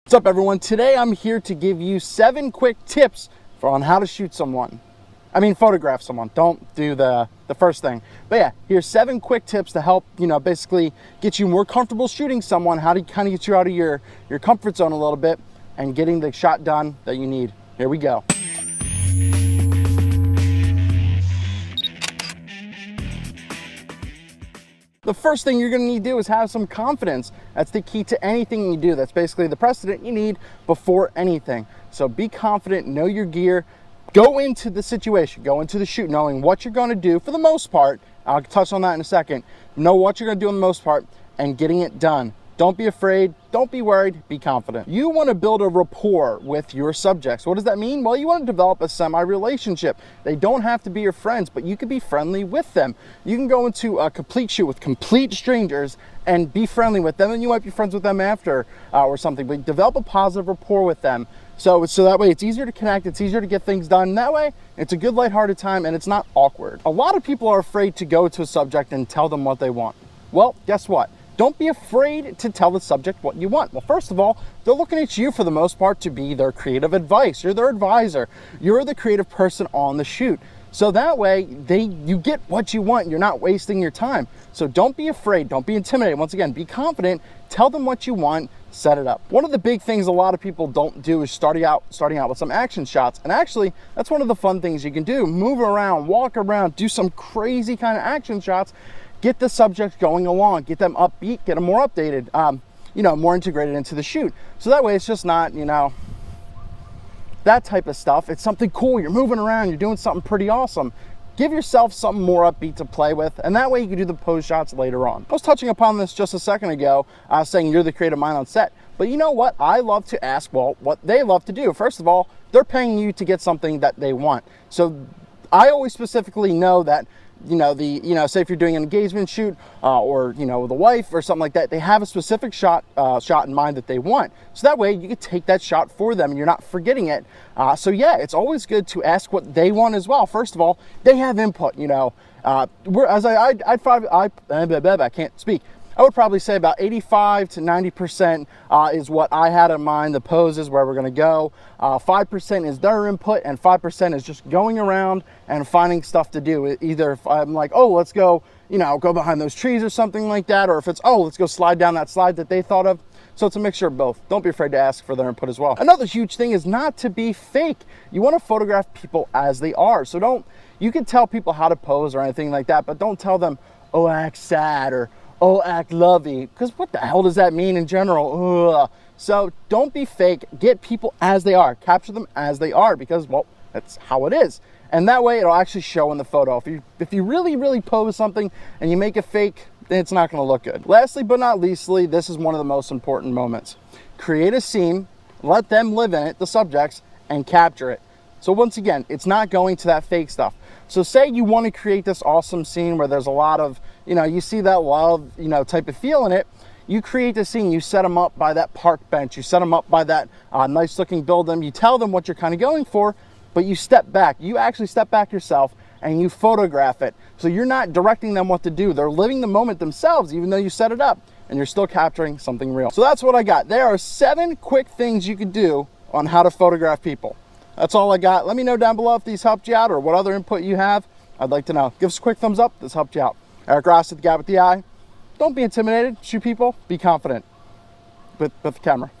What's up, everyone? Today I'm here to give you 7 quick tips on how to shoot someone. Photograph someone. Don't do the first thing. But yeah, here's 7 quick tips to help, basically get you more comfortable shooting someone, how to kind of get you out of your comfort zone a little bit and getting the shot done that you need. Here we go. The first thing you're going to need to do is have some confidence. That's the key to anything you do. That's basically the precedent you need before anything. So be confident, know your gear, go into the situation, go into the shoot knowing what you're going to do for the most part. I'll touch on that in a second. Know what you're going to do in the most part and getting it done. Don't be afraid, don't be worried, be confident. You want to build a rapport with your subjects. What does that mean? Well, you want to develop a semi-relationship. They don't have to be your friends, but you can be friendly with them. You can go into a complete shoot with complete strangers and be friendly with them, and you might be friends with them after or something, but develop a positive rapport with them. So that way it's easier to connect, it's easier to get things done. That way, it's a good lighthearted time and it's not awkward. A lot of people are afraid to go to a subject and tell them what they want. Well, guess what? Don't be afraid to tell the subject what you want. Well, first of all, they're looking at you for the most part to be their creative advice. You're their advisor. You're the creative person on the shoot. So that way, you get what you want. You're not wasting your time. So don't be afraid. Don't be intimidated. Once again, be confident. Tell them what you want. Set it up. One of the big things a lot of people don't do is starting out with some action shots. And actually, that's one of the fun things you can do. Move around, walk around, do some crazy kind of action shots. Get the subject going along, get them upbeat, get them more updated, more integrated into the shoot. So that way it's just not, that type of stuff. It's something cool. You're moving around, you're doing something pretty awesome. Give yourself something more upbeat to play with, and that way you can do the pose shots later on. I was touching upon this just a second ago, saying you're the creative mind on set. But you know what? I love to ask, well, what they love to do. First of all, they're paying you to get something that they want. So I always specifically know that say if you're doing an engagement shoot or with a wife or something like that, they have a specific shot in mind that they want. So that way you can take that shot for them and you're not forgetting it. So yeah, it's always good to ask what they want as well. First of all, they have input. I can't speak. I would probably say about 85 to 90% is what I had in mind, the poses, where we're gonna go. 5% is their input and 5% is just going around and finding stuff to do. Either if I'm like, oh, let's go, go behind those trees or something like that, or if it's, oh, let's go slide down that slide that they thought of. So it's a mixture of both. Don't be afraid to ask for their input as well. Another huge thing is not to be fake. You wanna photograph people as they are. So you can tell people how to pose or anything like that, but don't tell them, oh, act sad or oh, act lovey, because what the hell does that mean in general? Ugh. So don't be fake. Get people as they are. Capture them as they are, because, well, that's how it is. And that way it'll actually show in the photo. If you really, really pose something and you make it fake, then it's not going to look good. Lastly but not leastly, this is one of the most important moments. Create a scene, let them live in it, the subjects, and capture it. So once again, it's not going to that fake stuff. So say you want to create this awesome scene where there's a lot of, you see that love, type of feel in it. You create the scene, you set them up by that park bench, you set them up by that nice looking building, you tell them what you're kind of going for, but you step back. You actually step back yourself and you photograph it. So you're not directing them what to do. They're living the moment themselves, even though you set it up, and you're still capturing something real. So that's what I got. There are 7 quick things you can do on how to photograph people. That's all I got. Let me know down below if these helped you out or what other input you have. I'd like to know. Give us a quick thumbs up. This helped you out. Eric Rossi, the guy with the eye. Don't be intimidated. Shoot people. Be confident with the camera.